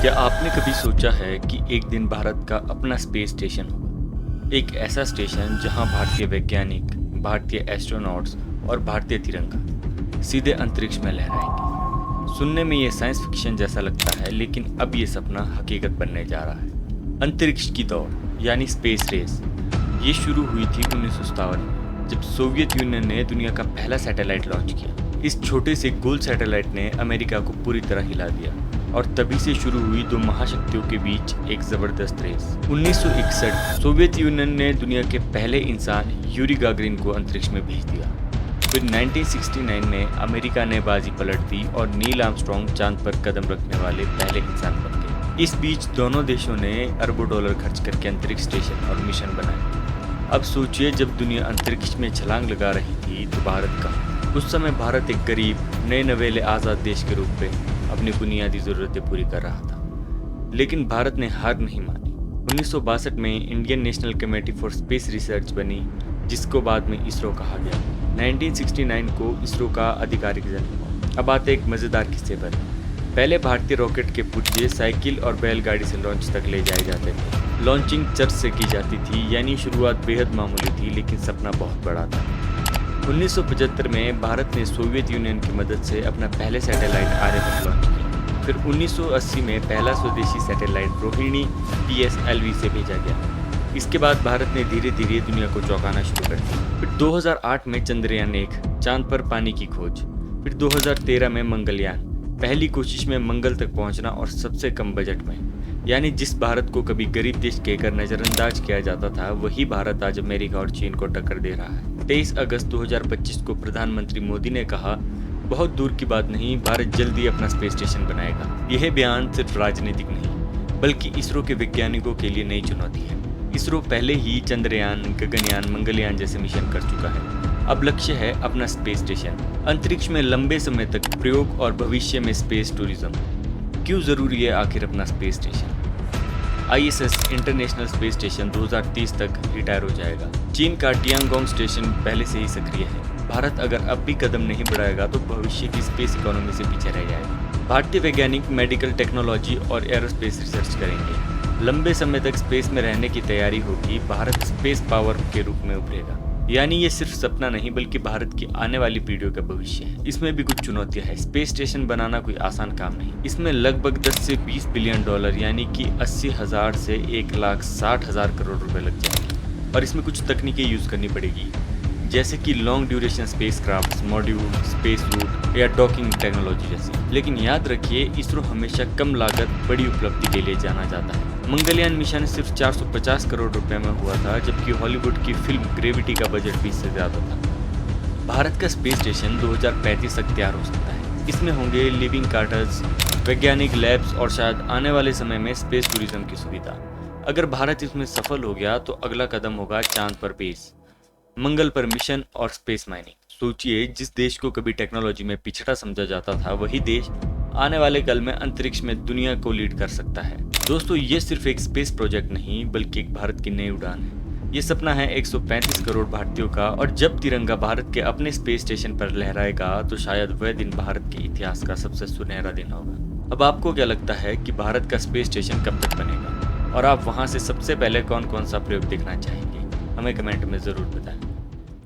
क्या आपने कभी सोचा है कि एक दिन भारत का अपना स्पेस स्टेशन होगा? एक ऐसा स्टेशन जहां भारतीय वैज्ञानिक, भारतीय एस्ट्रोनॉट्स और भारतीय तिरंगा सीधे अंतरिक्ष में लहराएंगे। सुनने में ये साइंस फिक्शन जैसा लगता है, लेकिन अब ये सपना हकीकत बनने जा रहा है। अंतरिक्ष की दौड़ यानी स्पेस रेस ये शुरू हुई थी 1957 में, जब सोवियत यूनियन ने दुनिया का पहला सैटेलाइट लॉन्च किया। इस छोटे से गोल सैटेलाइट ने अमेरिका को पूरी तरह हिला दिया और तभी से शुरू हुई दो महाशक्तियों के बीच एक जबरदस्त रेस। 1961 सोवियत यूनियन ने दुनिया के पहले इंसान यूरी गागरिन को अंतरिक्ष में भेज दिया। फिर 1969 में अमेरिका ने बाजी पलट दी और नील आर्मस्ट्रॉन्ग चांद पर कदम रखने वाले पहले इंसान बन गए। इस बीच दोनों देशों ने अरबों डॉलर खर्च करके अंतरिक्ष स्टेशन और मिशन बनाए। अब सोचिए, जब दुनिया अंतरिक्ष में छलांग लगा रही थी तो भारत कहाँ? उस समय भारत एक गरीब, नए नवेले आज़ाद देश के रूप में अपनी बुनियादी ज़रूरतें पूरी कर रहा था। लेकिन भारत ने हार नहीं मानी। 1962 में Indian national committee for space research बनी, जिसको बाद में इसरो कहा गया। 1969 को इसरो का आधिकारिक जन्म हुआ। अब आते एक मज़ेदार किस्से पर। पहले भारतीय रॉकेट के पुर्जे साइकिल और बैलगाड़ी से लॉन्च तक ले जाए जाते थे। लॉन्चिंग चर्च से की जाती थी, यानी शुरुआत बेहद मामूली थी, लेकिन सपना बहुत बड़ा था। 1975 में भारत ने सोवियत यूनियन की मदद से अपना पहले सैटेलाइट आर्यभट्ट लॉन्च किया। फिर 1980 में पहला स्वदेशी सैटेलाइट रोहिणी PSLV से भेजा गया। इसके बाद भारत ने धीरे धीरे दुनिया को चौंकाना शुरू कर दिया। फिर 2008 में चंद्रयान 1 चांद पर पानी की खोज। फिर 2013 में मंगलयान, पहली कोशिश में मंगल तक पहुंचना और सबसे कम बजट में। यानी जिस भारत को कभी गरीब देश कहकर नजरअंदाज किया जाता था, वही भारत आज अमेरिका और चीन को टक्कर दे रहा है। 23 अगस्त 2025 को प्रधानमंत्री मोदी ने कहा, बहुत दूर की बात नहीं, भारत जल्दी अपना स्पेस स्टेशन बनाएगा। यह बयान सिर्फ राजनीतिक नहीं, बल्कि इसरो के वैज्ञानिकों के लिए नई चुनौती है। इसरो पहले ही चंद्रयान, गगनयान, मंगलयान जैसे मिशन कर चुका है। अब लक्ष्य है अपना स्पेस स्टेशन। अंतरिक्ष में लंबे समय तक प्रयोग और भविष्य में स्पेस टूरिज्म। क्यों जरूरी है आखिर अपना space station? ISS international space station 2030 तक रिटायर हो जाएगा। चीन का टियांगोंग स्टेशन पहले से ही सक्रिय है। भारत अगर अब भी कदम नहीं बढ़ाएगा तो भविष्य की स्पेस इकोनॉमी से पीछे रह जाएगा। भारतीय वैज्ञानिक मेडिकल टेक्नोलॉजी और एरोस्पेस रिसर्च करेंगे। लंबे समय तक स्पेस में रहने की तैयारी होगी। भारत स्पेस पावर के रूप में उभरेगा। यानी ये सिर्फ सपना नहीं, बल्कि भारत की आने वाली पीढ़ियों का भविष्य है। इसमें भी कुछ चुनौतियां हैं। स्पेस स्टेशन बनाना कोई आसान काम नहीं। इसमें लगभग 10 से 20 बिलियन डॉलर यानी कि 80,000 से 1,60,000 करोड़ रुपए लग जाएंगे। और इसमें कुछ तकनीकें यूज़ करनी पड़ेगी, जैसे कि long duration spacecraft, module, space route या डॉकिंग टेक्नोलॉजी जैसी। लेकिन याद रखिए, इसरो हमेशा कम लागत बड़ी उपलब्धि के लिए जाना जाता है। मंगलयान मिशन सिर्फ 450 करोड़ रुपए में हुआ था, जबकि हॉलीवुड की फिल्म ग्रेविटी का बजट भी इससे ज़्यादा था। भारत का स्पेस स्टेशन 2035 तक तैयार हो सकता है। इसमें होंगे लिविंग क्वार्टर्स, वैज्ञानिक लैब्स और शायद आने वाले समय में स्पेस टूरिज्म की सुविधा। अगर भारत इसमें सफल हो गया तो अगला कदम होगा चांद पर बेस, मंगल पर मिशन और स्पेस माइनिंग। सोचिए, जिस देश को कभी टेक्नोलॉजी में पिछड़ा समझा जाता था, वही देश आने वाले कल में अंतरिक्ष में दुनिया को लीड कर सकता है। दोस्तों, ये सिर्फ एक स्पेस प्रोजेक्ट नहीं, बल्कि एक भारत की नई उड़ान है। ये सपना है 135 करोड़ भारतीयों का, और जब तिरंगा भारत के अपने स्पेस स्टेशन पर लहराएगा तो शायद वह दिन भारत के इतिहास का सबसे सुनहरा दिन होगा। अब आपको क्या लगता है कि भारत का स्पेस स्टेशन कब तक बनेगा, और आप वहां से सबसे पहले कौन कौन सा प्रयोग देखना चाहेंगे? हमें कमेंट में ज़रूर बताएं।